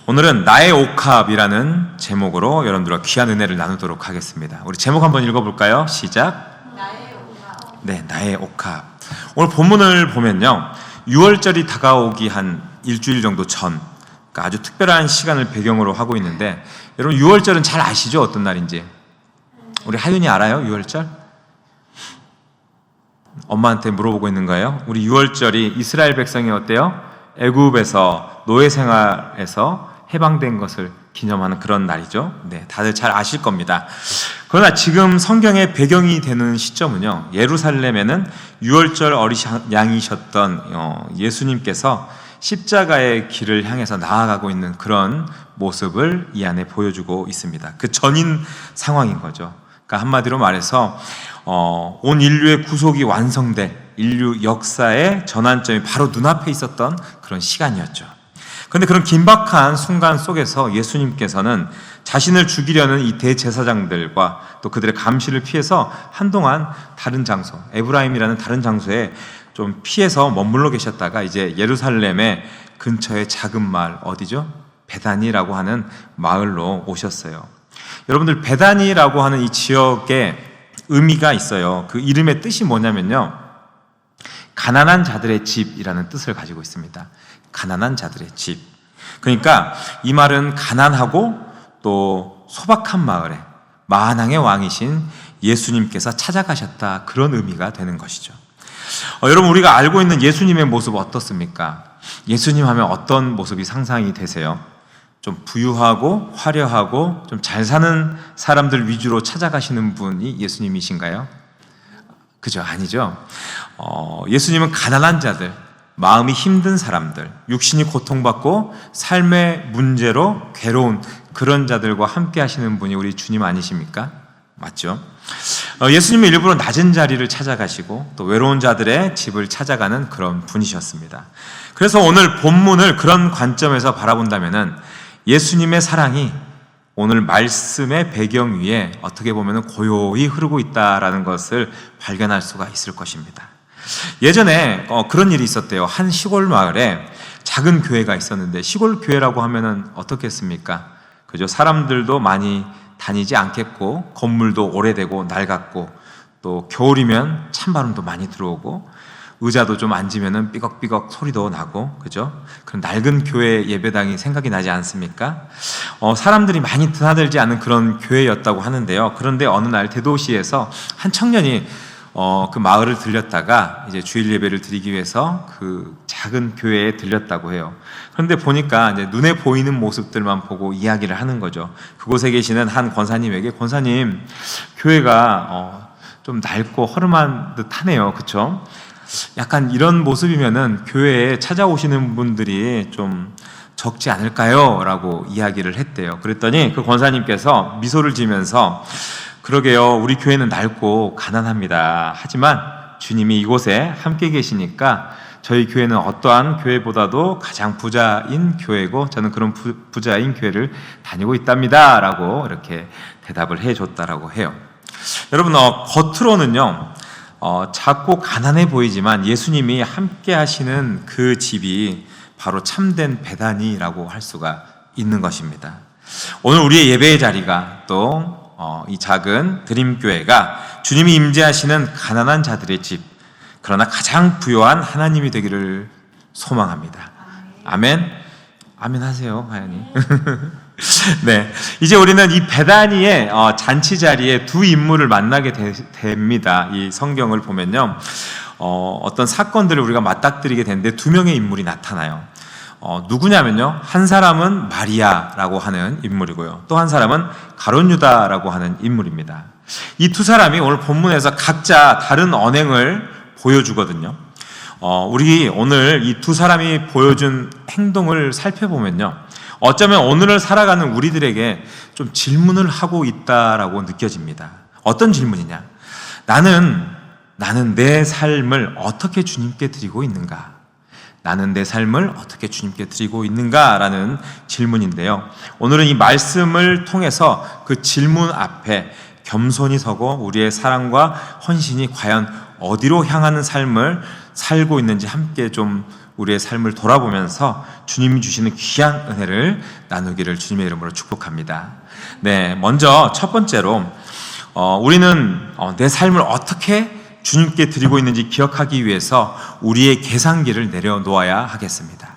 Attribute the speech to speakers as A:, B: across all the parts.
A: 오늘은 나의 옥합이라는 제목으로 여러분들과 귀한 은혜를 나누도록 하겠습니다. 우리 제목 한번 읽어볼까요? 시작.
B: 나의 옥합.
A: 네, 나의 옥합. 오늘 본문을 보면요, 6월절이 다가오기 한 일주일 정도 전, 그러니까 아주 특별한 시간을 배경으로 하고 있는데, 여러분 6월절은 잘 아시죠? 어떤 날인지? 우리 하윤이 알아요? 6월절? 엄마한테 물어보고 있는 거예요. 우리 6월절이 이스라엘 백성이 어때요? 애굽에서 노예 생활에서 해방된 것을 기념하는 그런 날이죠. 네, 다들 잘 아실 겁니다. 그러나 지금 성경의 배경이 되는 시점은요, 예루살렘에는 6월절 어린 양이셨던 예수님께서 십자가의 길을 향해서 나아가고 있는 그런 모습을 이 안에 보여주고 있습니다. 그 전인 상황인 거죠. 그러니까 한마디로 말해서 온 인류의 구속이 완성될 인류 역사의 전환점이 바로 눈앞에 있었던 그런 시간이었죠. 그런데 그런 긴박한 순간 속에서 예수님께서는 자신을 죽이려는 이 대제사장들과 또 그들의 감시를 피해서 한동안 다른 장소, 에브라임이라는 다른 장소에 좀 피해서 머물러 계셨다가 이제 예루살렘의 근처의 작은 마을, 어디죠? 베다니라고 하는 마을로 오셨어요. 여러분들, 베다니라고 하는 이 지역에 의미가 있어요. 그 이름의 뜻이 뭐냐면요, 가난한 자들의 집이라는 뜻을 가지고 있습니다. 가난한 자들의 집. 그러니까 이 말은 가난하고 또 소박한 마을에 만왕의 왕이신 예수님께서 찾아가셨다, 그런 의미가 되는 것이죠. 여러분, 우리가 알고 있는 예수님의 모습 어떻습니까? 예수님 하면 어떤 모습이 상상이 되세요? 좀 부유하고 화려하고 좀 잘 사는 사람들 위주로 찾아가시는 분이 예수님이신가요? 그죠? 아니죠. 예수님은 가난한 자들, 마음이 힘든 사람들, 육신이 고통받고 삶의 문제로 괴로운 그런 자들과 함께 하시는 분이 우리 주님 아니십니까? 맞죠? 예수님은 일부러 낮은 자리를 찾아가시고 또 외로운 자들의 집을 찾아가는 그런 분이셨습니다. 그래서 오늘 본문을 그런 관점에서 바라본다면은 예수님의 사랑이 오늘 말씀의 배경 위에 어떻게 보면 고요히 흐르고 있다라는 것을 발견할 수가 있을 것입니다. 예전에 그런 일이 있었대요. 한 시골 마을에 작은 교회가 있었는데, 시골 교회라고 하면은 어떻겠습니까? 그죠? 사람들도 많이 다니지 않겠고, 건물도 오래되고 낡았고, 또 겨울이면 찬바람도 많이 들어오고, 의자도 좀 앉으면은 삐걱삐걱 소리도 나고, 그죠? 그런 낡은 교회 예배당이 생각이 나지 않습니까? 사람들이 많이 드나들지 않은 그런 교회였다고 하는데요. 그런데 어느 날 대도시에서 한 청년이 그 마을을 들렸다가 이제 주일 예배를 드리기 위해서 그 작은 교회에 들렸다고 해요. 그런데 보니까 이제 눈에 보이는 모습들만 보고 이야기를 하는 거죠. 그곳에 계시는 한 권사님에게, 권사님, 교회가 좀 낡고 허름한 듯 하네요. 그쵸? 약간 이런 모습이면은 교회에 찾아오시는 분들이 좀 적지 않을까요? 라고 이야기를 했대요. 그랬더니 그 권사님께서 미소를 지으면서, 그러게요, 우리 교회는 낡고 가난합니다. 하지만 주님이 이곳에 함께 계시니까 저희 교회는 어떠한 교회보다도 가장 부자인 교회고, 저는 그런 부자인 교회를 다니고 있답니다. 라고 이렇게 대답을 해줬다라고 해요. 여러분, 겉으로는요, 작고 가난해 보이지만 예수님이 함께 하시는 그 집이 바로 참된 베다니라고 할 수가 있는 것입니다. 오늘 우리의 예배의 자리가 또 이 작은 드림교회가 주님이 임재하시는 가난한 자들의 집, 그러나 가장 부요한 하나님이 되기를 소망합니다. 아멘. 아멘 하세요, 하연이. 네, 이제 우리는 이 베다니의 잔치 자리에 두 인물을 만나게 됩니다. 이 성경을 보면요, 어떤 사건들을 우리가 맞닥뜨리게 되는데 두 명의 인물이 나타나요. 누구냐면요, 한 사람은 마리아라고 하는 인물이고요, 또 한 사람은 가룟 유다라고 하는 인물입니다. 이 두 사람이 오늘 본문에서 각자 다른 언행을 보여주거든요. 우리 오늘 이 두 사람이 보여준 행동을 살펴보면요, 어쩌면 오늘을 살아가는 우리들에게 좀 질문을 하고 있다라고 느껴집니다. 어떤 질문이냐? 나는 내 삶을 어떻게 주님께 드리고 있는가? 나는 내 삶을 어떻게 주님께 드리고 있는가라는 질문인데요. 오늘은 이 말씀을 통해서 그 질문 앞에 겸손히 서고 우리의 사랑과 헌신이 과연 어디로 향하는 삶을 살고 있는지 함께 좀 우리의 삶을 돌아보면서 주님이 주시는 귀한 은혜를 나누기를 주님의 이름으로 축복합니다. 네, 먼저 첫 번째로 우리는 내 삶을 어떻게 주님께 드리고 있는지 기억하기 위해서 우리의 계산기를 내려놓아야 하겠습니다.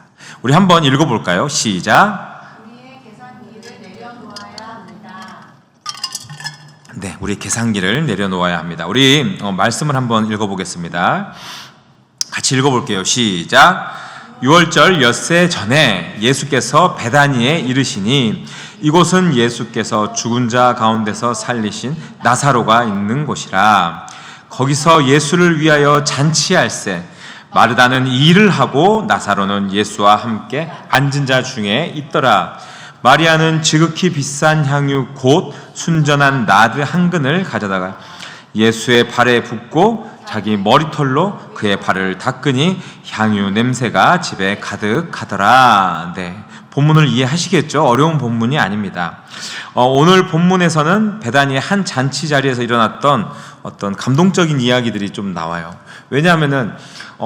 A: 우리 한번 읽어볼까요? 시작.
B: 우리의 계산기를 내려놓아야 합니다.
A: 네, 우리 계산기를 내려놓아야 합니다. 우리 말씀을 한번 읽어보겠습니다. 같이 읽어볼게요. 시작. 6월절 엿새 전에 예수께서 베다니에 이르시니 이곳은 예수께서 죽은 자 가운데서 살리신 나사로가 있는 곳이라. 거기서 예수를 위하여 잔치할세 마르다는 일을 하고 나사로는 예수와 함께 앉은 자 중에 있더라. 마리아는 지극히 비싼 향유 곧 순전한 나드 한 근을 가져다가 예수의 발에 붓고 자기 머리털로 그의 발을 닦으니 향유 냄새가 집에 가득하더라. 네, 본문을 이해하시겠죠? 어려운 본문이 아닙니다. 오늘 본문에서는 베다니의 한 잔치 자리에서 일어났던 어떤 감동적인 이야기들이 좀 나와요. 왜냐하면은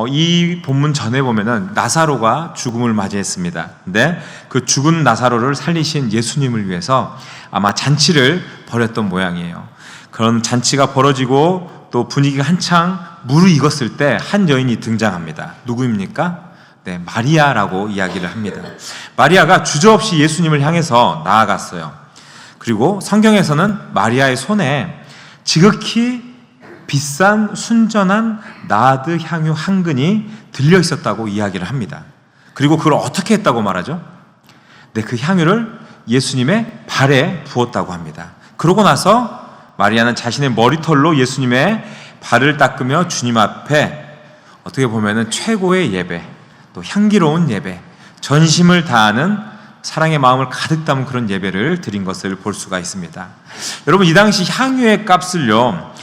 A: 이 본문 전에 보면은 나사로가 죽음을 맞이했습니다. 근데 그 죽은 나사로를 살리신 예수님을 위해서 아마 잔치를 벌였던 모양이에요. 그런 잔치가 벌어지고 또 분위기가 한창 무르익었을 때 한 여인이 등장합니다. 누구입니까? 네, 마리아라고 이야기를 합니다. 마리아가 주저없이 예수님을 향해서 나아갔어요. 그리고 성경에서는 마리아의 손에 지극히 비싼 순전한 나드 향유 한 근이 들려 있었다고 이야기를 합니다. 그리고 그걸 어떻게 했다고 말하죠? 네, 그 향유를 예수님의 발에 부었다고 합니다. 그러고 나서 마리아는 자신의 머리털로 예수님의 발을 닦으며 주님 앞에 어떻게 보면은 최고의 예배, 또 향기로운 예배, 전심을 다하는 사랑의 마음을 가득 담은 그런 예배를 드린 것을 볼 수가 있습니다. 여러분, 이 당시 향유의 값을요,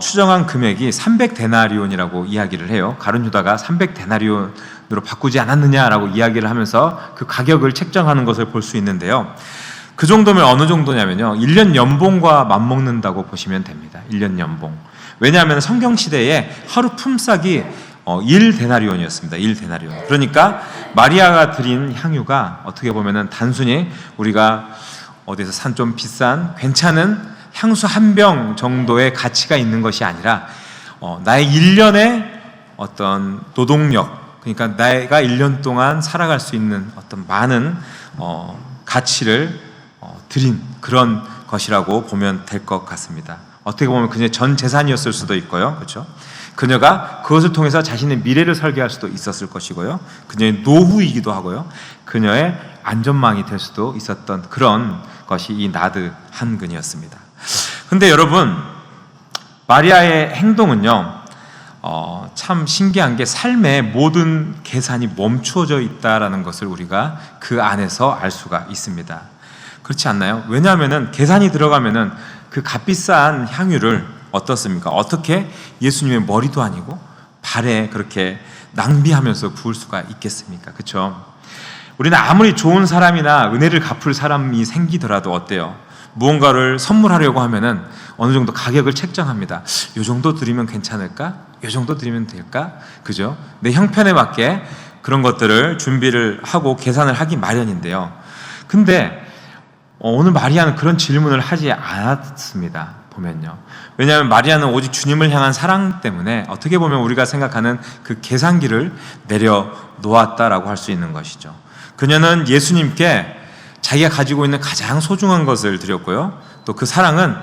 A: 추정한 금액이 300데나리온이라고 이야기를 해요. 가룟 유다가 300데나리온으로 바꾸지 않았느냐라고 이야기를 하면서 그 가격을 책정하는 것을 볼 수 있는데요. 그 정도면 어느 정도냐면요, 1년 연봉과 맞먹는다고 보시면 됩니다. 1년 연봉. 왜냐하면 성경시대에 하루 품삯이 1데나리온이었습니다. 1데나리온. 그러니까 마리아가 드린 향유가 어떻게 보면은 단순히 우리가 어디서 산 좀 비싼 괜찮은 향수 한 병 정도의 가치가 있는 것이 아니라 나의 1년의 어떤 노동력, 그러니까 내가 1년 동안 살아갈 수 있는 어떤 많은 가치를 드린 그런 것이라고 보면 될 것 같습니다. 어떻게 보면 그녀의 전 재산이었을 수도 있고요. 그렇죠? 그녀가 그것을 통해서 자신의 미래를 설계할 수도 있었을 것이고요. 그녀의 노후이기도 하고요. 그녀의 안전망이 될 수도 있었던 그런 것이 이 나드 한 근이었습니다. 근데 여러분, 마리아의 행동은요, 참 신기한 게 삶의 모든 계산이 멈추어져 있다라는 것을 우리가 그 안에서 알 수가 있습니다. 그렇지 않나요? 왜냐하면은 계산이 들어가면은 그 값비싼 향유를 어떻습니까? 어떻게 예수님의 머리도 아니고 발에 그렇게 낭비하면서 부을 수가 있겠습니까? 그렇죠? 우리는 아무리 좋은 사람이나 은혜를 갚을 사람이 생기더라도 어때요? 무언가를 선물하려고 하면은 어느 정도 가격을 책정합니다. 이 정도 드리면 괜찮을까? 이 정도 드리면 될까? 그죠? 내 형편에 맞게 그런 것들을 준비를 하고 계산을 하기 마련인데요. 근데 오늘 마리아는 그런 질문을 하지 않았습니다. 보면요. 왜냐하면 마리아는 오직 주님을 향한 사랑 때문에 어떻게 보면 우리가 생각하는 그 계산기를 내려놓았다라고 할 수 있는 것이죠. 그녀는 예수님께 자기가 가지고 있는 가장 소중한 것을 드렸고요. 또 그 사랑은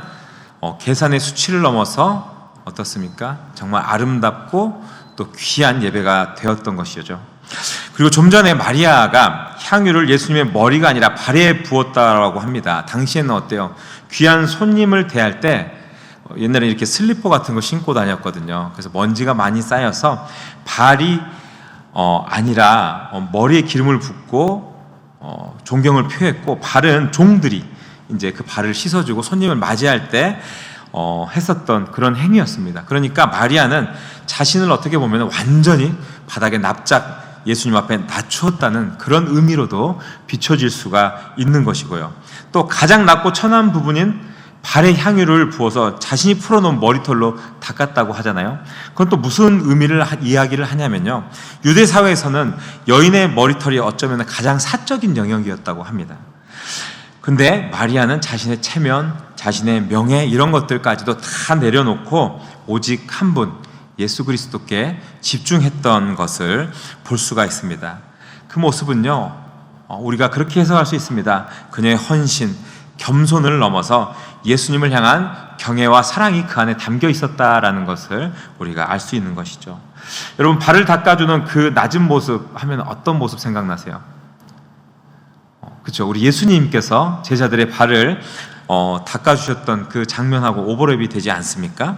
A: 계산의 수치를 넘어서 어떻습니까? 정말 아름답고 또 귀한 예배가 되었던 것이죠. 그리고 좀 전에 마리아가 향유를 예수님의 머리가 아니라 발에 부었다라고 합니다. 당시에는 어때요? 귀한 손님을 대할 때 옛날에 이렇게 슬리퍼 같은 거 신고 다녔거든요. 그래서 먼지가 많이 쌓여서 발이 아니라 머리에 기름을 붓고 존경을 표했고, 발은 종들이 이제 그 발을 씻어주고 손님을 맞이할 때 했었던 그런 행위였습니다. 그러니까 마리아는 자신을 어떻게 보면 완전히 바닥에 납작 예수님 앞에 낮추었다는 그런 의미로도 비춰질 수가 있는 것이고요. 또 가장 낮고 천한 부분인 발에 향유를 부어서 자신이 풀어놓은 머리털로 닦았다고 하잖아요. 그건 또 무슨 이야기를 하냐면요, 유대 사회에서는 여인의 머리털이 어쩌면 가장 사적인 영역이었다고 합니다. 근데 마리아는 자신의 체면, 자신의 명예 이런 것들까지도 다 내려놓고 오직 한 분, 예수 그리스도께 집중했던 것을 볼 수가 있습니다. 그 모습은요, 우리가 그렇게 해석할 수 있습니다. 그녀의 헌신, 겸손을 넘어서 예수님을 향한 경애와 사랑이 그 안에 담겨 있었다라는 것을 우리가 알 수 있는 것이죠. 여러분, 발을 닦아주는 그 낮은 모습 하면 어떤 모습 생각나세요? 그렇죠. 우리 예수님께서 제자들의 발을 닦아주셨던 그 장면하고 오버랩이 되지 않습니까?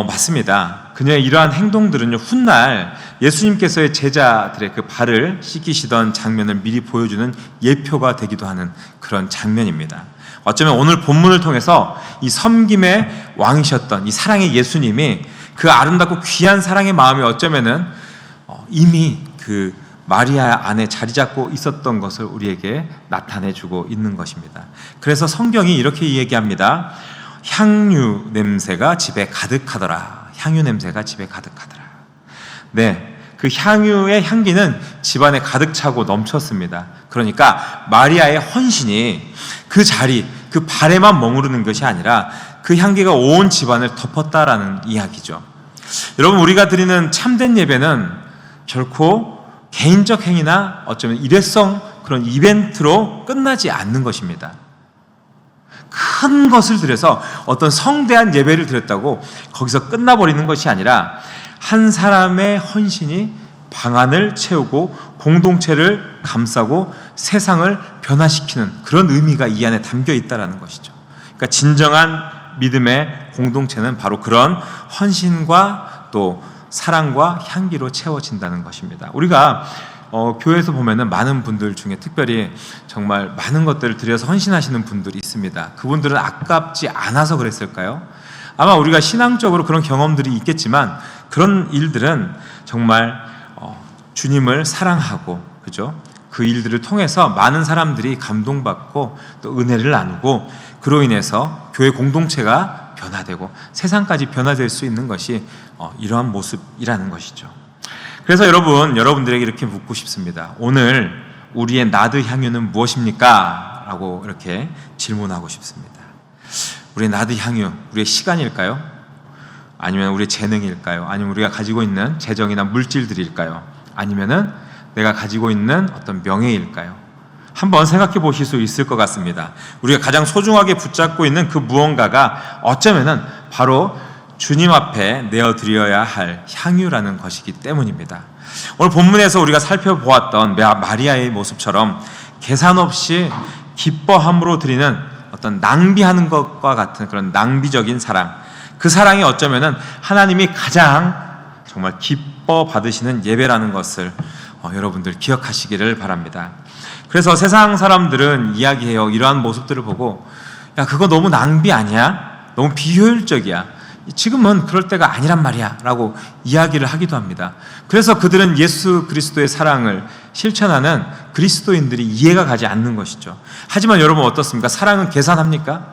A: 맞습니다. 그녀의 이러한 행동들은요, 훗날 예수님께서의 제자들의 그 발을 씻기시던 장면을 미리 보여주는 예표가 되기도 하는 그런 장면입니다. 어쩌면 오늘 본문을 통해서 이 섬김의 왕이셨던 이 사랑의 예수님이 그 아름답고 귀한 사랑의 마음이 어쩌면은 이미 그 마리아 안에 자리 잡고 있었던 것을 우리에게 나타내주고 있는 것입니다. 그래서 성경이 이렇게 얘기합니다. 향유 냄새가 집에 가득하더라. 향유 냄새가 집에 가득하더라. 네, 그 향유의 향기는 집안에 가득 차고 넘쳤습니다. 그러니까 마리아의 헌신이 그 자리, 그 발에만 머무르는 것이 아니라 그 향기가 온 집안을 덮었다라는 이야기죠. 여러분, 우리가 드리는 참된 예배는 결코 개인적 행위나 어쩌면 일회성 그런 이벤트로 끝나지 않는 것입니다. 큰 것을 드려서 어떤 성대한 예배를 드렸다고 거기서 끝나버리는 것이 아니라 한 사람의 헌신이 방안을 채우고 공동체를 감싸고 세상을 변화시키는 그런 의미가 이 안에 담겨 있다는 것이죠. 그러니까 진정한 믿음의 공동체는 바로 그런 헌신과 또 사랑과 향기로 채워진다는 것입니다. 우리가 교회에서 보면은 많은 분들 중에 특별히 정말 많은 것들을 들여서 헌신하시는 분들이 있습니다. 그분들은 아깝지 않아서 그랬을까요? 아마 우리가 신앙적으로 그런 경험들이 있겠지만 그런 일들은 정말 주님을 사랑하고, 그죠? 그 일들을 통해서 많은 사람들이 감동받고 또 은혜를 나누고 그로 인해서 교회 공동체가 변화되고 세상까지 변화될 수 있는 것이 이러한 모습이라는 것이죠. 그래서 여러분들에게 이렇게 묻고 싶습니다. 오늘 우리의 나드 향유는 무엇입니까? 라고 이렇게 질문하고 싶습니다. 우리의 나드 향유, 우리의 시간일까요? 아니면 우리의 재능일까요? 아니면 우리가 가지고 있는 재정이나 물질들일까요? 아니면은 내가 가지고 있는 어떤 명예일까요? 한번 생각해 보실 수 있을 것 같습니다. 우리가 가장 소중하게 붙잡고 있는 그 무언가가 어쩌면은 바로 주님 앞에 내어드려야 할 향유라는 것이기 때문입니다. 오늘 본문에서 우리가 살펴보았던 마리아의 모습처럼 계산 없이 기뻐함으로 드리는 어떤 낭비하는 것과 같은 그런 낭비적인 사랑, 그 사랑이 어쩌면은 하나님이 가장 정말 기뻐 받으시는 예배라는 것을 여러분들 기억하시기를 바랍니다. 그래서 세상 사람들은 이야기해요. 이러한 모습들을 보고, 야, 그거 너무 낭비 아니야? 너무 비효율적이야. 지금은 그럴 때가 아니란 말이야 라고 이야기를 하기도 합니다. 그래서 그들은 예수 그리스도의 사랑을 실천하는 그리스도인들이 이해가 가지 않는 것이죠. 하지만 여러분 어떻습니까? 사랑은 계산합니까?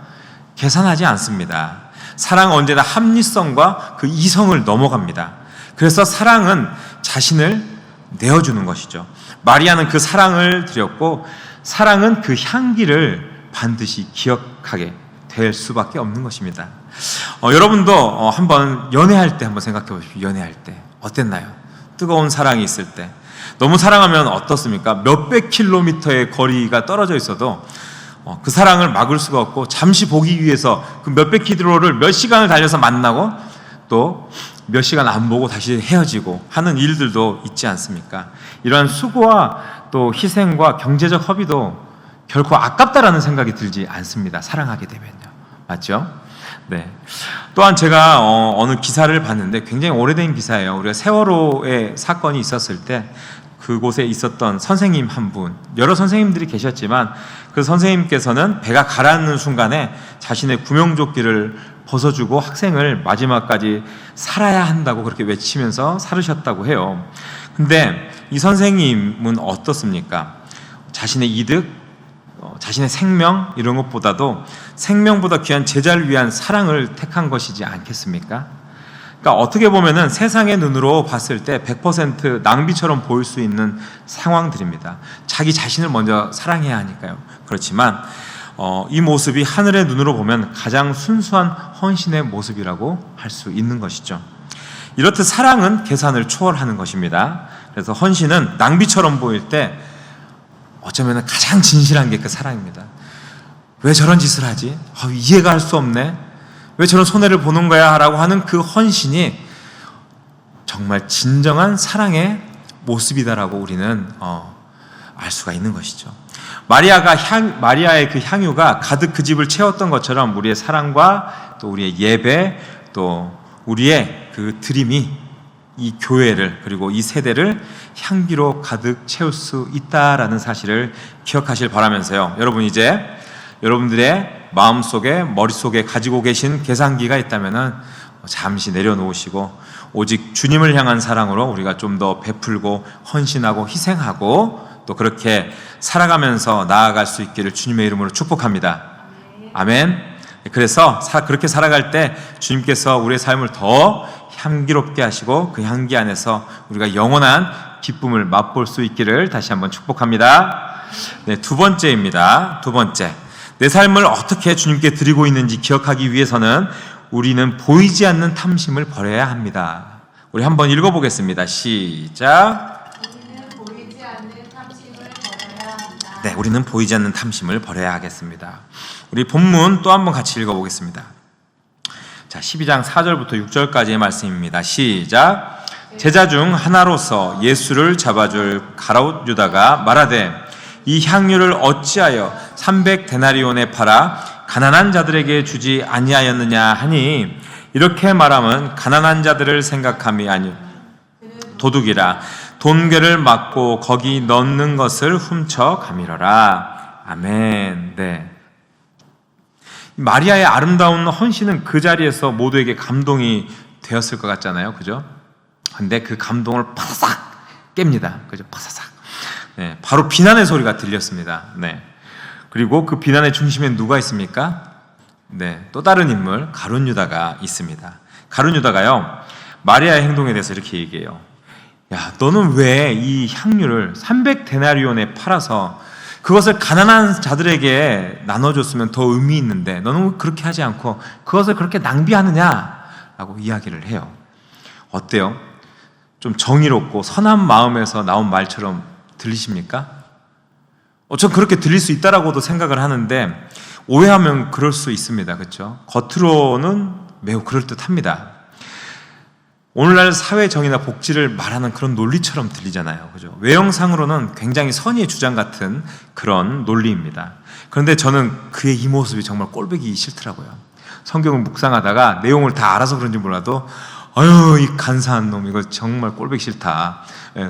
A: 계산하지 않습니다. 사랑은 언제나 합리성과 그 이성을 넘어갑니다. 그래서 사랑은 자신을 내어주는 것이죠. 마리아는 그 사랑을 드렸고 사랑은 그 향기를 반드시 기억하게 될 수밖에 없는 것입니다. 여러분도 한번 연애할 때 한번 생각해 보십시오. 연애할 때 어땠나요? 뜨거운 사랑이 있을 때 너무 사랑하면 어떻습니까? 몇백 킬로미터의 거리가 떨어져 있어도 그 사랑을 막을 수가 없고 잠시 보기 위해서 그 몇백 킬로를 몇 시간을 달려서 만나고 또 몇 시간 안 보고 다시 헤어지고 하는 일들도 있지 않습니까? 이러한 수고와 또 희생과 경제적 허비도 결코 아깝다라는 생각이 들지 않습니다. 사랑하게 되면요. 맞죠? 네. 또한 제가 어느 기사를 봤는데 굉장히 오래된 기사예요. 우리가 세월호의 사건이 있었을 때 그곳에 있었던 선생님 한 분, 여러 선생님들이 계셨지만 그 선생님께서는 배가 가라앉는 순간에 자신의 구명조끼를 벗어주고 학생을 마지막까지 살아야 한다고 그렇게 외치면서 살으셨다고 해요. 근데 이 선생님은 어떻습니까? 자신의 이득, 자신의 생명 이런 것보다도 생명보다 귀한 제자를 위한 사랑을 택한 것이지 않겠습니까? 그러니까 어떻게 보면은 세상의 눈으로 봤을 때 100% 낭비처럼 보일 수 있는 상황들입니다. 자기 자신을 먼저 사랑해야 하니까요. 그렇지만 이 모습이 하늘의 눈으로 보면 가장 순수한 헌신의 모습이라고 할 수 있는 것이죠. 이렇듯 사랑은 계산을 초월하는 것입니다. 그래서 헌신은 낭비처럼 보일 때 어쩌면 가장 진실한 게 그 사랑입니다. 왜 저런 짓을 하지? 이해가 할 수 없네. 왜 저런 손해를 보는 거야? 라고 하는 그 헌신이 정말 진정한 사랑의 모습이다라고 우리는 알 수가 있는 것이죠. 마리아의 그 향유가 가득 그 집을 채웠던 것처럼 우리의 사랑과 또 우리의 예배 또 우리의 그 드림이 이 교회를 그리고 이 세대를 향기로 가득 채울 수 있다라는 사실을 기억하실 바라면서요. 여러분 이제 여러분들의 마음속에 머릿속에 가지고 계신 계산기가 있다면은 잠시 내려놓으시고 오직 주님을 향한 사랑으로 우리가 좀 더 베풀고 헌신하고 희생하고 또 그렇게 살아가면서 나아갈 수 있기를 주님의 이름으로 축복합니다. 아멘. 그래서 그렇게 살아갈 때 주님께서 우리의 삶을 더 향기롭게 하시고 그 향기 안에서 우리가 영원한 기쁨을 맛볼 수 있기를 다시 한번 축복합니다. 네, 두 번째입니다. 두 번째. 내 삶을 어떻게 주님께 드리고 있는지 기억하기 위해서는 우리는 보이지 않는 탐심을 버려야 합니다. 우리 한번 읽어보겠습니다. 시작.
B: 우리는 보이지 않는 탐심을 버려야 합니다.
A: 네, 우리는 보이지 않는 탐심을 버려야 하겠습니다. 우리 본문 또 한번 같이 읽어보겠습니다. 자, 12장 4절부터 6절까지의 말씀입니다. 시작. 제자 중 하나로서 예수를 잡아줄 가룟 유다가 말하되 이 향유를 어찌하여 300데나리온에 팔아 가난한 자들에게 주지 아니하였느냐 하니 이렇게 말하면 가난한 자들을 생각함이 아니요 도둑이라 돈괴를 막고 거기 넣는 것을 훔쳐 가미러라. 아멘. 네. 마리아의 아름다운 헌신은 그 자리에서 모두에게 감동이 되었을 것 같잖아요. 그죠? 근데 그 감동을 파삭 깹니다. 그죠? 파삭. 네, 바로 비난의 소리가 들렸습니다. 네. 그리고 그 비난의 중심에 누가 있습니까? 네, 또 다른 인물 가룟 유다가 있습니다. 가룟 유다가요 마리아의 행동에 대해서 이렇게 얘기해요. 야, 너는 왜 이 향유를 300데나리온에 팔아서 그것을 가난한 자들에게 나눠줬으면 더 의미 있는데 너는 왜 그렇게 하지 않고 그것을 그렇게 낭비하느냐라고 이야기를 해요. 어때요? 좀 정의롭고 선한 마음에서 나온 말처럼 들리십니까? 전 그렇게 들릴 수 있다라고도 생각을 하는데 오해하면 그럴 수 있습니다. 그렇죠? 겉으로는 매우 그럴듯합니다. 오늘날 사회 정의나 복지를 말하는 그런 논리처럼 들리잖아요. 그죠? 외형상으로는 굉장히 선의의 주장 같은 그런 논리입니다. 그런데 저는 그의 이 모습이 정말 꼴보기 싫더라고요. 성경을 묵상하다가 내용을 다 알아서 그런지 몰라도 아유, 이 간사한 놈 이거 정말 꼴보기 싫다.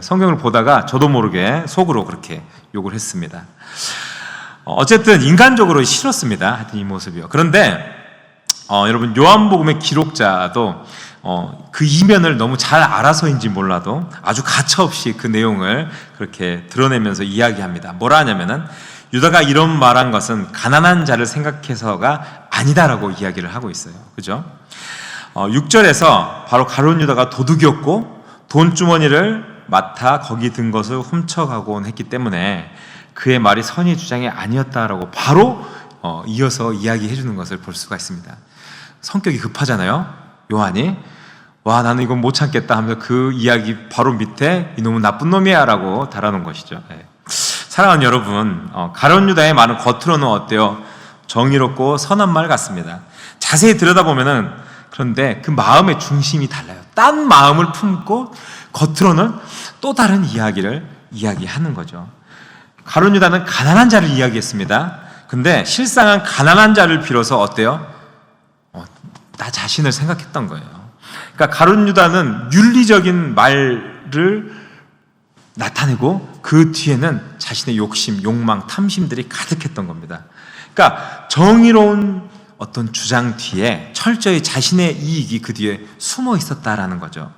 A: 성경을 보다가 저도 모르게 속으로 그렇게 욕을 했습니다. 어쨌든 인간적으로 싫었습니다. 하여튼 이 모습이요. 그런데 여러분 요한복음의 기록자도 그 이면을 너무 잘 알아서인지 몰라도 아주 가차없이 그 내용을 그렇게 드러내면서 이야기합니다. 뭐라 하냐면은 유다가 이런 말한 것은 가난한 자를 생각해서가 아니다라고 이야기를 하고 있어요. 그죠? 6절에서 바로 가룟 유다가 도둑이었고 돈주머니를 맡아 거기 든 것을 훔쳐가곤 했기 때문에 그의 말이 선의 주장이 아니었다라고 바로 이어서 이야기해 주는 것을 볼 수가 있습니다. 성격이 급하잖아요. 요한이 와 나는 이건 못 참겠다 하면서 그 이야기 바로 밑에 이놈은 나쁜 놈이야 라고 달아놓은 것이죠. 네. 사랑하는 여러분, 가룟 유다의 말은 겉으로는 어때요? 정의롭고 선한 말 같습니다. 자세히 들여다보면은 그런데 그 마음의 중심이 달라요. 딴 마음을 품고 겉으로는 또 다른 이야기를 이야기하는 거죠. 가룟 유다는 가난한 자를 이야기했습니다. 근데 실상은 가난한 자를 빌어서 어때요? 나 자신을 생각했던 거예요. 그러니까 가룟 유다는 윤리적인 말을 나타내고 그 뒤에는 자신의 욕심, 욕망, 탐심들이 가득했던 겁니다. 그러니까 정의로운 어떤 주장 뒤에 철저히 자신의 이익이 그 뒤에 숨어 있었다라는 거죠.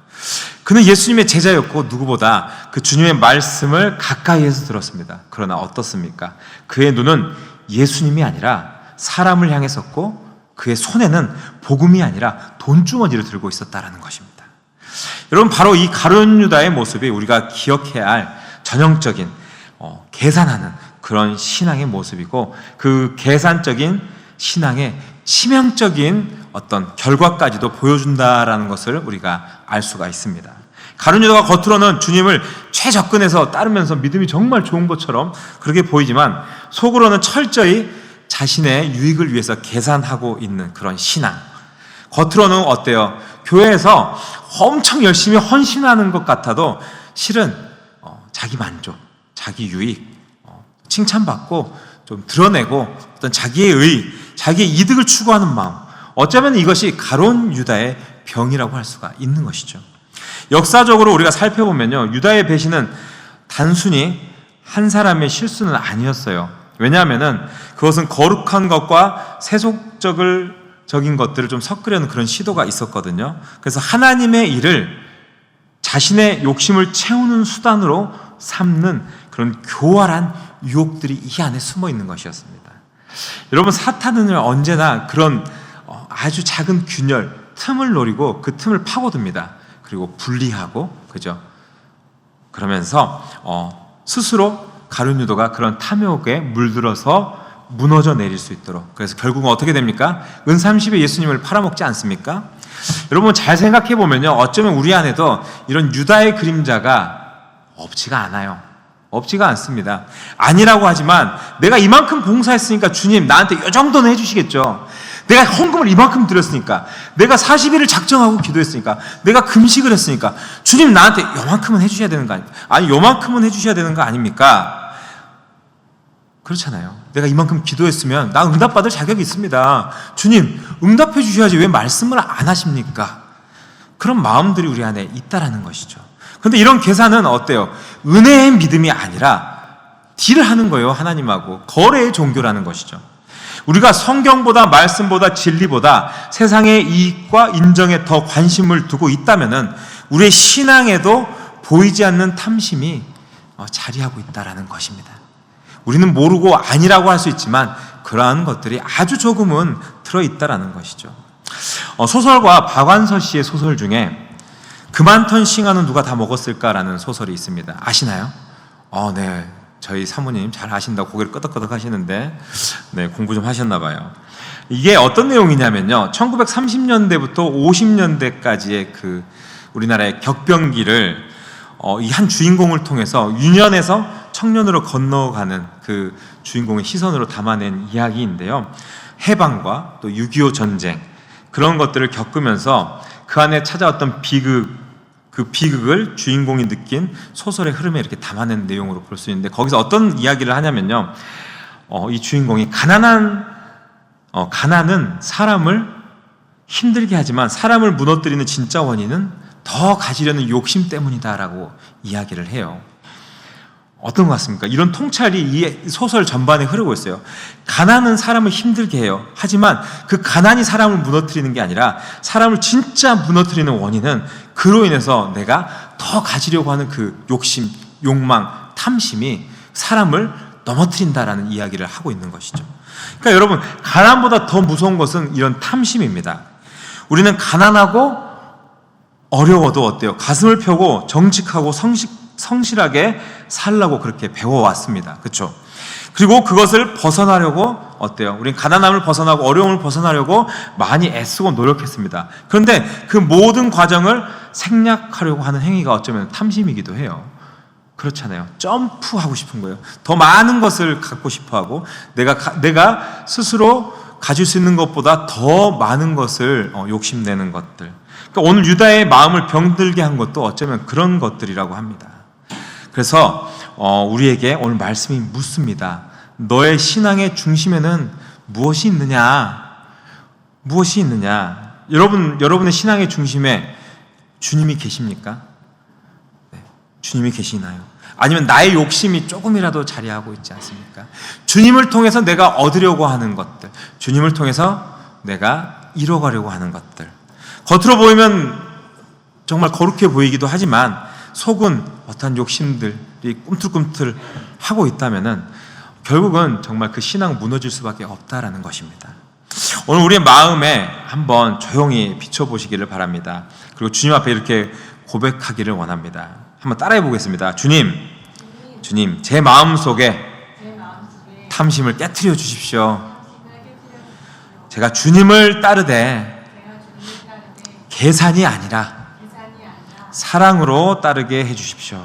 A: 그는 예수님의 제자였고 누구보다 그 주님의 말씀을 가까이에서 들었습니다. 그러나 어떻습니까? 그의 눈은 예수님이 아니라 사람을 향했었고 그의 손에는 복음이 아니라 돈주머니를 들고 있었다라는 것입니다. 여러분, 바로 이 가룟 유다의 모습이 우리가 기억해야 할 전형적인 계산하는 그런 신앙의 모습이고, 그 계산적인 신앙의 치명적인 어떤 결과까지도 보여준다라는 것을 우리가 알 수가 있습니다. 가룟 유다가 겉으로는 주님을 최접근해서 따르면서 믿음이 정말 좋은 것처럼 그렇게 보이지만 속으로는 철저히 자신의 유익을 위해서 계산하고 있는 그런 신앙. 겉으로는 어때요? 교회에서 엄청 열심히 헌신하는 것 같아도 실은 자기 만족, 자기 유익, 칭찬받고 좀 드러내고 어떤 자기의 이득을 추구하는 마음, 어쩌면 이것이 가룟 유다의 병이라고 할 수가 있는 것이죠. 역사적으로 우리가 살펴보면요, 유다의 배신은 단순히 한 사람의 실수는 아니었어요. 왜냐하면은 그것은 거룩한 것과 세속적인 것들을 좀 섞으려는 그런 시도가 있었거든요. 그래서 하나님의 일을 자신의 욕심을 채우는 수단으로 삼는 그런 교활한 유혹들이 이 안에 숨어 있는 것이었습니다. 여러분, 사탄은 언제나 그런 아주 작은 균열, 틈을 노리고 그 틈을 파고듭니다. 그리고 분리하고, 그죠? 그러면서 스스로 가룟 유다가 그런 탐욕에 물들어서 무너져 내릴 수 있도록, 그래서 결국은 어떻게 됩니까? 은 30에 예수님을 팔아먹지 않습니까? 여러분, 잘 생각해 보면요, 어쩌면 우리 안에도 이런 유다의 그림자가 없지가 않아요. 없지가 않습니다. 아니라고 하지만 내가 이만큼 봉사했으니까 주님 나한테 이 정도는 해주시겠죠. 내가 헌금을 이만큼 드렸으니까, 내가 40일을 작정하고 기도했으니까, 내가 금식을 했으니까 주님 나한테 요만큼은 해주셔야 되는 거 아닙니까? 아니, 요만큼은 해주셔야 되는 거 아닙니까? 그렇잖아요. 내가 이만큼 기도했으면 나 응답받을 자격이 있습니다. 주님 응답해 주셔야지 왜 말씀을 안 하십니까? 그런 마음들이 우리 안에 있다라는 것이죠. 그런데 이런 계산은 어때요? 은혜의 믿음이 아니라 딜을 하는 거예요. 하나님하고 거래의 종교라는 것이죠. 우리가 성경보다 말씀보다 진리보다 세상의 이익과 인정에 더 관심을 두고 있다면은 우리의 신앙에도 보이지 않는 탐심이 자리하고 있다라는 것입니다. 우리는 모르고 아니라고 할 수 있지만 그러한 것들이 아주 조금은 들어있다라는 것이죠. 소설가 박완서 씨의 소설 중에 그만턴 싱어는 누가 다 먹었을까라는 소설이 있습니다. 아시나요? 네. 저희 사모님 잘 아신다고 고개를 끄덕끄덕 하시는데, 네, 공부 좀 하셨나 봐요. 이게 어떤 내용이냐면요, 1930년대부터 50년대까지의 그 우리나라의 격변기를 이 한 주인공을 통해서 유년에서 청년으로 건너가는 그 주인공의 시선으로 담아낸 이야기인데요, 해방과 또 6.25 전쟁, 그런 것들을 겪으면서 그 안에 찾아왔던 그 비극을 주인공이 느낀 소설의 흐름에 이렇게 담아낸 내용으로 볼 수 있는데, 거기서 어떤 이야기를 하냐면요, 이 주인공이 가난은 사람을 힘들게 하지만 사람을 무너뜨리는 진짜 원인은 더 가지려는 욕심 때문이다라고 이야기를 해요. 어떤 것 같습니까? 이런 통찰이 이 소설 전반에 흐르고 있어요. 가난은 사람을 힘들게 해요. 하지만 그 가난이 사람을 무너뜨리는 게 아니라 사람을 진짜 무너뜨리는 원인은 그로 인해서 내가 더 가지려고 하는 그 욕심, 욕망, 탐심이 사람을 넘어뜨린다라는 이야기를 하고 있는 것이죠. 그러니까 여러분, 가난보다 더 무서운 것은 이런 탐심입니다. 우리는 가난하고 어려워도 어때요? 가슴을 펴고 정직하고 성실하게 살라고 그렇게 배워왔습니다. 그렇죠? 그리고 그것을 벗어나려고 어때요? 우리는 가난함을 벗어나고 어려움을 벗어나려고 많이 애쓰고 노력했습니다. 그런데 그 모든 과정을 생략하려고 하는 행위가 어쩌면 탐심이기도 해요. 그렇잖아요. 점프하고 싶은 거예요. 더 많은 것을 갖고 싶어하고 내가 스스로 가질 수 있는 것보다 더 많은 것을 욕심내는 것들. 그러니까 오늘 유다의 마음을 병들게 한 것도 어쩌면 그런 것들이라고 합니다. 그래서 우리에게 오늘 말씀이 묻습니다. 너의 신앙의 중심에는 무엇이 있느냐? 무엇이 있느냐? 여러분의 신앙의 중심에 주님이 계십니까? 네, 주님이 계시나요? 아니면 나의 욕심이 조금이라도 자리하고 있지 않습니까? 주님을 통해서 내가 얻으려고 하는 것들, 주님을 통해서 내가 이뤄가려고 하는 것들, 겉으로 보이면 정말 거룩해 보이기도 하지만 속은 어떠한 욕심들이 꿈틀꿈틀 하고 있다면은 결국은 정말 그 신앙 무너질 수밖에 없다라는 것입니다. 오늘 우리의 마음에 한번 조용히 비춰보시기를 바랍니다. 그리고 주님 앞에 이렇게 고백하기를 원합니다. 한번 따라해 보겠습니다. 주님, 제 마음 속에 탐심을 깨트려 주십시오. 제가 주님을 따르되 계산이 아니라 사랑으로 따르게 해주십시오.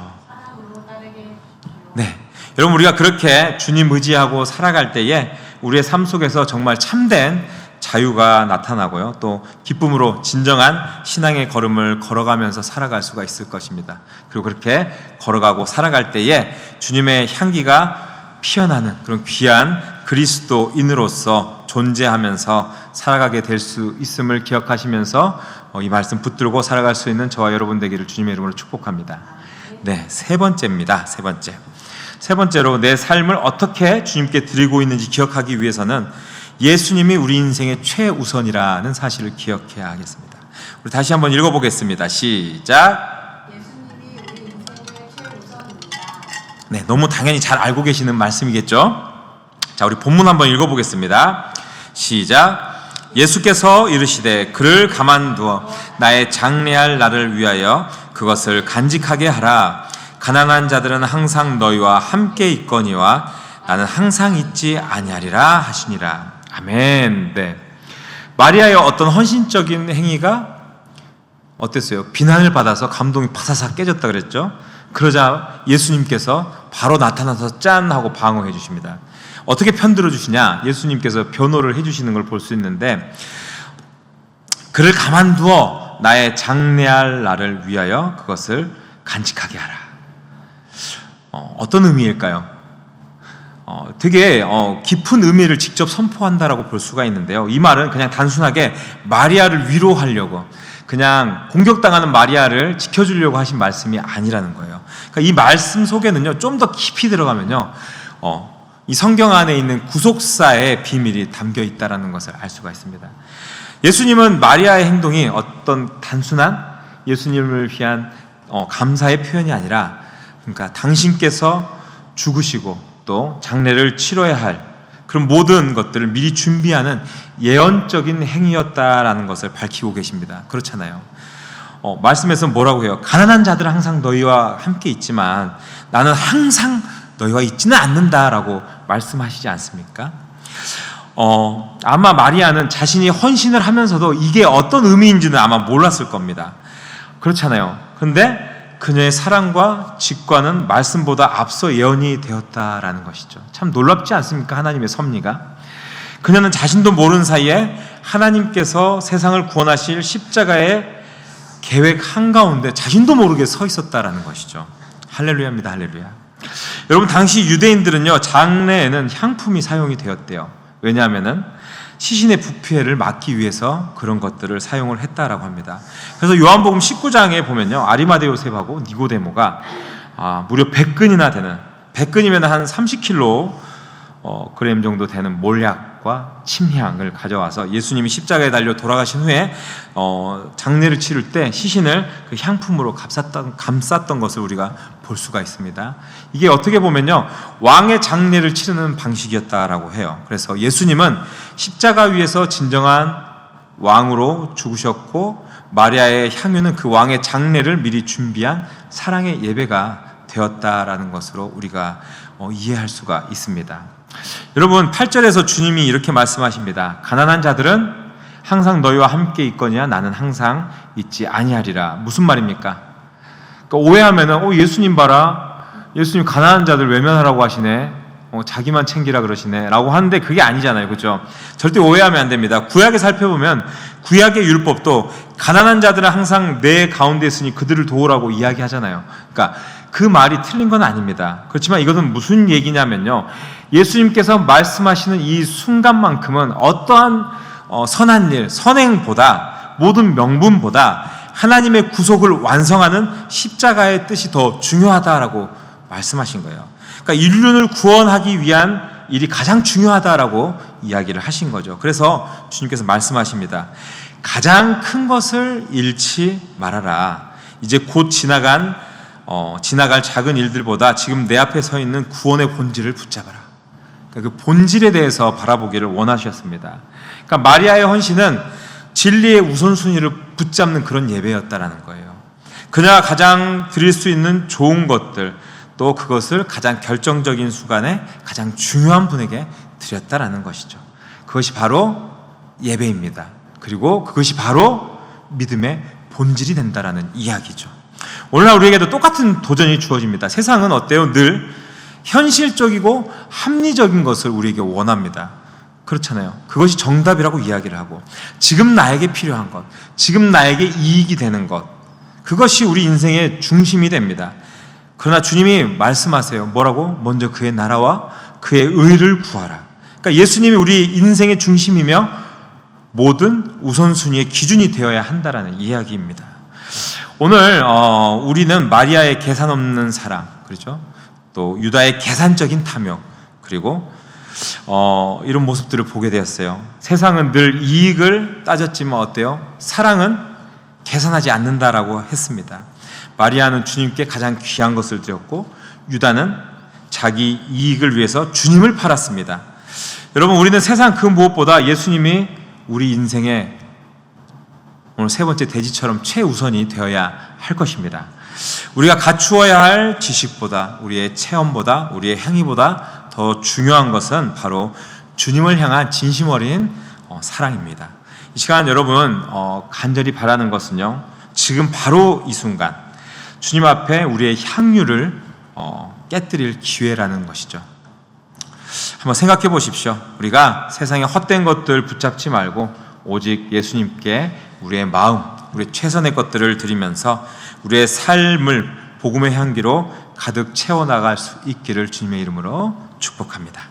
A: 네, 여러분, 우리가 그렇게 주님 의지하고 살아갈 때에 우리의 삶 속에서 정말 참된 자유가 나타나고요, 또 기쁨으로 진정한 신앙의 걸음을 걸어가면서 살아갈 수가 있을 것입니다. 그리고 그렇게 걸어가고 살아갈 때에 주님의 향기가 피어나는 그런 귀한 그리스도인으로서 존재하면서 살아가게 될 수 있음을 기억하시면서 이 말씀 붙들고 살아갈 수 있는 저와 여러분 되기를 주님의 이름으로 축복합니다. 네, 세 번째입니다. 세 번째로 내 삶을 어떻게 주님께 드리고 있는지 기억하기 위해서는 예수님이 우리 인생의 최우선이라는 사실을 기억해야 하겠습니다. 우리 다시 한번 읽어보겠습니다. 시작.
B: 예수님이 우리 인생의 최우선입니다.
A: 네, 너무 당연히 잘 알고 계시는 말씀이겠죠? 자, 우리 본문 한번 읽어보겠습니다. 시작. 예수께서 이르시되 그를 가만두어 나의 장래할 날을 위하여 그것을 간직하게 하라. 가난한 자들은 항상 너희와 함께 있거니와 나는 항상 있지 아니하리라 하시니라. 아멘. 네. 마리아의 어떤 헌신적인 행위가 어땠어요? 비난을 받아서 감동이 파사삭 깨졌다 그랬죠? 그러자 예수님께서 바로 나타나서 짠 하고 방어해 주십니다. 어떻게 편들어 주시냐? 예수님께서 변호를 해 주시는 걸 볼 수 있는데, 그를 가만두어 나의 장래할 날을 위하여 그것을 간직하게 하라. 어떤 의미일까요? 되게 깊은 의미를 직접 선포한다라고 볼 수가 있는데요. 이 말은 그냥 단순하게 마리아를 위로하려고, 그냥 공격당하는 마리아를 지켜주려고 하신 말씀이 아니라는 거예요. 그러니까 이 말씀 속에는요, 좀 더 깊이 들어가면요, 이 성경 안에 있는 구속사의 비밀이 담겨 있다라는 것을 알 수가 있습니다. 예수님은 마리아의 행동이 어떤 단순한 예수님을 위한 감사의 표현이 아니라, 그러니까 당신께서 죽으시고 또 장례를 치러야 할 그런 모든 것들을 미리 준비하는 예언적인 행위였다라는 것을 밝히고 계십니다. 그렇잖아요. 말씀에서 뭐라고 해요? 가난한 자들은 항상 너희와 함께 있지만 나는 항상 너희와 있지는 않는다라고 말씀하시지 않습니까? 아마 마리아는 자신이 헌신을 하면서도 이게 어떤 의미인지는 아마 몰랐을 겁니다. 그렇잖아요. 그런데 그녀의 사랑과 직관은 말씀보다 앞서 예언이 되었다라는 것이죠. 참 놀랍지 않습니까? 하나님의 섭리가. 그녀는 자신도 모르는 사이에 하나님께서 세상을 구원하실 십자가의 계획 한가운데 자신도 모르게 서 있었다라는 것이죠. 할렐루야입니다. 할렐루야. 여러분, 당시 유대인들은요, 장례에는 향품이 사용이 되었대요. 왜냐하면은 시신의 부패를 막기 위해서 그런 것들을 사용을 했다라고 합니다. 그래서 요한복음 19장에 보면요, 아리마대 요셉하고 니고데모가 무려 100근이나 되는, 100근이면 한 30kg 그램 정도 되는 몰약과 침향을 가져와서 예수님이 십자가에 달려 돌아가신 후에 장례를 치를 때 시신을 그 향품으로 감쌌던 것을 우리가 볼 수가 있습니다. 이게 어떻게 보면요, 왕의 장례를 치르는 방식이었다라고 해요. 그래서 예수님은 십자가 위에서 진정한 왕으로 죽으셨고, 마리아의 향유는 그 왕의 장례를 미리 준비한 사랑의 예배가 되었다라는 것으로 우리가 이해할 수가 있습니다. 여러분, 8절에서 주님이 이렇게 말씀하십니다. 가난한 자들은 항상 너희와 함께 있거니와 나는 항상 있지 아니하리라. 무슨 말입니까? 그러니까 오해하면은 예수님 봐라, 예수님 가난한 자들 외면하라고 하시네, 자기만 챙기라 그러시네 라고 하는데 그게 아니잖아요. 그렇죠? 절대 오해하면 안 됩니다. 구약에 살펴보면 구약의 율법도 가난한 자들은 항상 내 가운데 있으니 그들을 도우라고 이야기하잖아요. 그러니까 그 말이 틀린 건 아닙니다. 그렇지만 이것은 무슨 얘기냐면요, 예수님께서 말씀하시는 이 순간만큼은 어떠한 선한 일, 선행보다, 모든 명분보다 하나님의 구속을 완성하는 십자가의 뜻이 더 중요하다라고 말씀하신 거예요. 그러니까 인류를 구원하기 위한 일이 가장 중요하다라고 이야기를 하신 거죠. 그래서 주님께서 말씀하십니다. 가장 큰 것을 잃지 말아라. 이제 곧 지나갈 작은 일들보다 지금 내 앞에 서 있는 구원의 본질을 붙잡아라. 그러니까 그 본질에 대해서 바라보기를 원하셨습니다. 그러니까 마리아의 헌신은 진리의 우선순위를 붙잡는 그런 예배였다라는 거예요. 그녀가 가장 드릴 수 있는 좋은 것들, 또 그것을 가장 결정적인 순간에 가장 중요한 분에게 드렸다라는 것이죠. 그것이 바로 예배입니다. 그리고 그것이 바로 믿음의 본질이 된다라는 이야기죠. 오늘날 우리에게도 똑같은 도전이 주어집니다. 세상은 어때요? 늘 현실적이고 합리적인 것을 우리에게 원합니다. 그렇잖아요. 그것이 정답이라고 이야기를 하고, 지금 나에게 필요한 것, 지금 나에게 이익이 되는 것, 그것이 우리 인생의 중심이 됩니다. 그러나 주님이 말씀하세요. 뭐라고? 먼저 그의 나라와 그의 의를 구하라. 그러니까 예수님이 우리 인생의 중심이며 모든 우선순위의 기준이 되어야 한다라는 이야기입니다. 오늘 우리는 마리아의 계산 없는 사랑, 그렇죠? 또 유다의 계산적인 탐욕, 그리고 이런 모습들을 보게 되었어요. 세상은 늘 이익을 따졌지만 어때요? 사랑은 계산하지 않는다라고 했습니다. 마리아는 주님께 가장 귀한 것을 드렸고, 유다는 자기 이익을 위해서 주님을 팔았습니다. 여러분, 우리는 세상 그 무엇보다 예수님이 우리 인생의 오늘 세 번째 대지처럼 최우선이 되어야 할 것입니다. 우리가 갖추어야 할 지식보다, 우리의 체험보다, 우리의 행위보다 더 중요한 것은 바로 주님을 향한 진심 어린 사랑입니다. 이 시간 여러분 간절히 바라는 것은요, 지금 바로 이 순간 주님 앞에 우리의 향유를 깨뜨릴 기회라는 것이죠. 한번 생각해 보십시오. 우리가 세상의 헛된 것들 붙잡지 말고 오직 예수님께 우리의 마음, 우리의 최선의 것들을 드리면서 우리의 삶을 복음의 향기로 가득 채워나갈 수 있기를 주님의 이름으로 축복합니다.